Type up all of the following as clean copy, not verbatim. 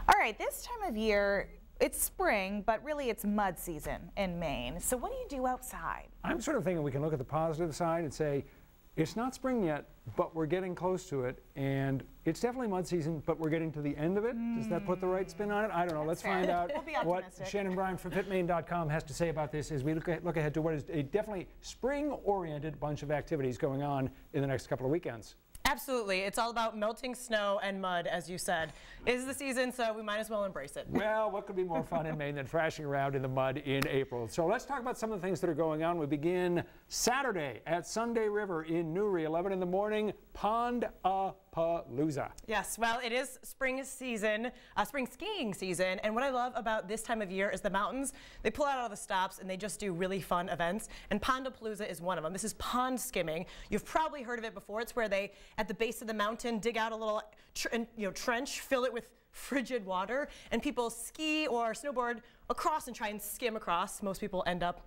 All right, this time of year, it's spring, but really it's mud season in Maine. So what do you do outside? I'm sort of thinking we can look at the positive side and say, it's not spring yet, but we're getting close to it, and it's definitely mud season, but we're getting to the end of it. Does that put the right spin on it? I don't know. Let's find out what Shannon Bryan from FitMaine.com has to say about this as we look ahead to what is a definitely spring-oriented bunch of activities going on in the next couple of weekends. Absolutely. It's all about melting snow and mud, as you said. It is the season, so we might as well embrace it. Well, what could be more fun in Maine than thrashing around in the mud in April? So let's talk about some of the things that are going on. We begin Saturday at Sunday River in Newry, 11 in the morning, Pond-a-Palooza. Yes, well, it is spring season, spring skiing season, and what I love about this time of year is the mountains. They pull out all the stops and they just do really fun events, and Pond-a-Palooza is one of them. This is pond skimming. You've probably heard of it before. It's where they, at the base of the mountain, dig out a little trench, fill it with frigid water, and people ski or snowboard across and try and skim across. Most people end up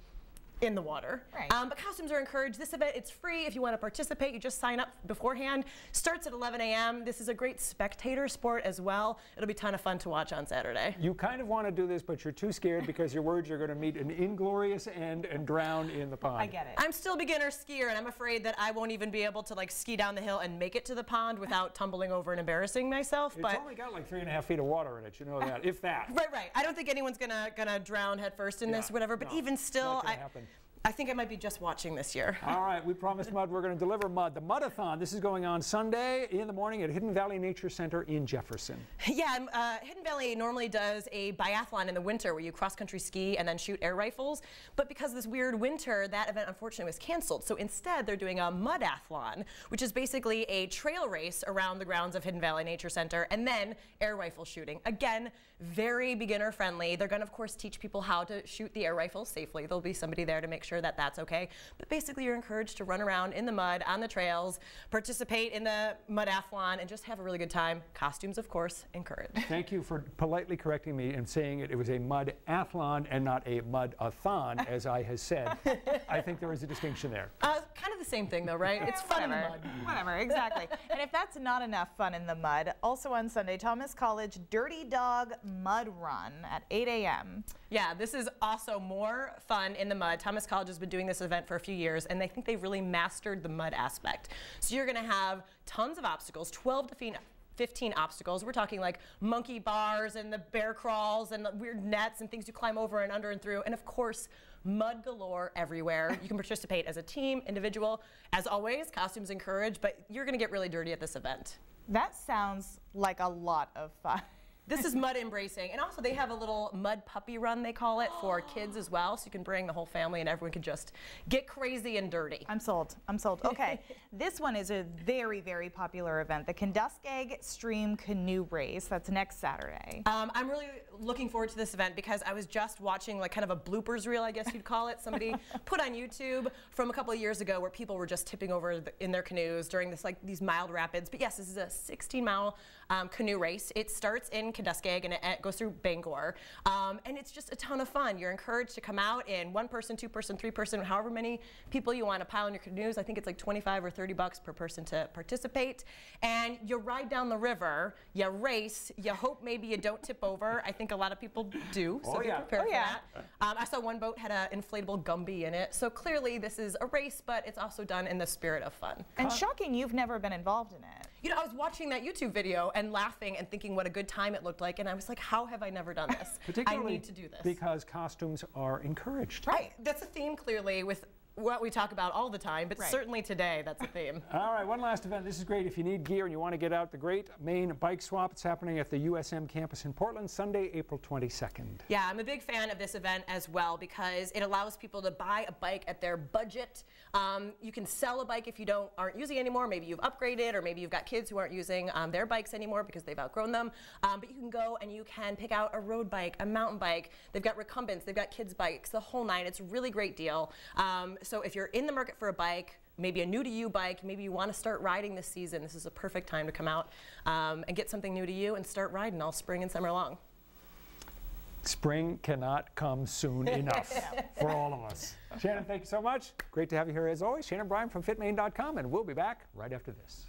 in the water. Right. But costumes are encouraged. This event, it's free. If you want to participate, you just sign up beforehand. Starts at 11 a.m. This is a great spectator sport as well. It'll be a ton of fun to watch on Saturday. You kind of want to do this, but you're too scared because you're worried you're going to meet an inglorious end and drown in the pond. I get it. I'm still a beginner skier, and I'm afraid that I won't even be able to ski down the hill and make it to the pond without tumbling over and embarrassing myself. It's only got like 3.5 feet of water in it, you know that, if that. Right. I don't think anyone's gonna drown headfirst in this or whatever, but even still, I think I might be just watching this year. All right, we promised mud. We're going to deliver mud. The Mudathon, this is going on Sunday in the morning at Hidden Valley Nature Center in Jefferson. Yeah, Hidden Valley normally does a biathlon in the winter where you cross-country ski and then shoot air rifles. But because of this weird winter, that event unfortunately was canceled. So instead, they're doing a Mudathlon, which is basically a trail race around the grounds of Hidden Valley Nature Center and then air rifle shooting. Again, very beginner friendly. They're going to, of course, teach people how to shoot the air rifles safely. There'll be somebody there to make sure that that's okay. But basically, you're encouraged to run around in the mud, on the trails, participate in the Mudathlon, and just have a really good time. Costumes, of course, encouraged. Thank you for politely correcting me and saying it was a Mudathlon and not a Mudathon, as I has said. I think there is a distinction there. Kind of the same thing, though, right? It's fun in the mud. Whatever, exactly. And if that's not enough fun in the mud, also on Sunday, Thomas College Dirty Dog Mud Run at 8 a.m. Yeah, this is also more fun in the mud. Thomas College has been doing this event for a few years, and they think they've really mastered the mud aspect. So you're going to have tons of obstacles, 12 to 15 obstacles. We're talking like monkey bars and the bear crawls and the weird nets and things you climb over and under and through. And of course, mud galore everywhere. You can participate as a team, individual. As always, costumes encouraged, but you're going to get really dirty at this event. That sounds like a lot of fun. This is mud embracing, and also they have a little mud puppy run, they call it, for kids as well, so you can bring the whole family and everyone can just get crazy and dirty. I'm sold. I'm sold. Okay, this one is a very, very popular event, the Canoe Stream Canoe Race. That's next Saturday. I'm really looking forward to this event because I was just watching like kind of a bloopers reel, I guess you'd call it, somebody put on YouTube from a couple of years ago where people were just tipping over in their canoes during these mild rapids. But yes, this is a 16-mile canoe race. It starts in Canoe and it goes through Bangor, and it's just a ton of fun. You're encouraged to come out in one person, two person, three person, however many people you want to pile in your canoes. I think it's like 25 or 30 bucks per person to participate, and you ride down the river, you race, you hope maybe you don't tip over. I think a lot of people do, so be prepared for that. I saw one boat had an inflatable Gumby in it, so clearly this is a race, but it's also done in the spirit of fun. And shocking, you've never been involved in it. You know, I was watching that YouTube video and laughing and thinking what a good time it looked like, and I was like, how have I never done this? I need to do this. Because costumes are encouraged. Right. That's a theme, clearly, with what we talk about all the time, but certainly today, that's a theme. All right, one last event. This is great if you need gear and you want to get out. The Great Maine Bike Swap. It's happening at the USM campus in Portland, Sunday, April 22nd. Yeah, I'm a big fan of this event as well because it allows people to buy a bike at their budget. You can sell a bike if you aren't using it anymore. Maybe you've upgraded, or maybe you've got kids who aren't using their bikes anymore because they've outgrown them. But you can go and you can pick out a road bike, a mountain bike. They've got recumbents, they've got kids' bikes, the whole nine. It's a really great deal. So if you're in the market for a bike, maybe a new-to-you bike, maybe you want to start riding this season, this is a perfect time to come out and get something new to you and start riding all spring and summer long. Spring cannot come soon enough for all of us. Shannon, thank you so much. Great to have you here as always. Shannon Bryan from FitMaine.com, and we'll be back right after this.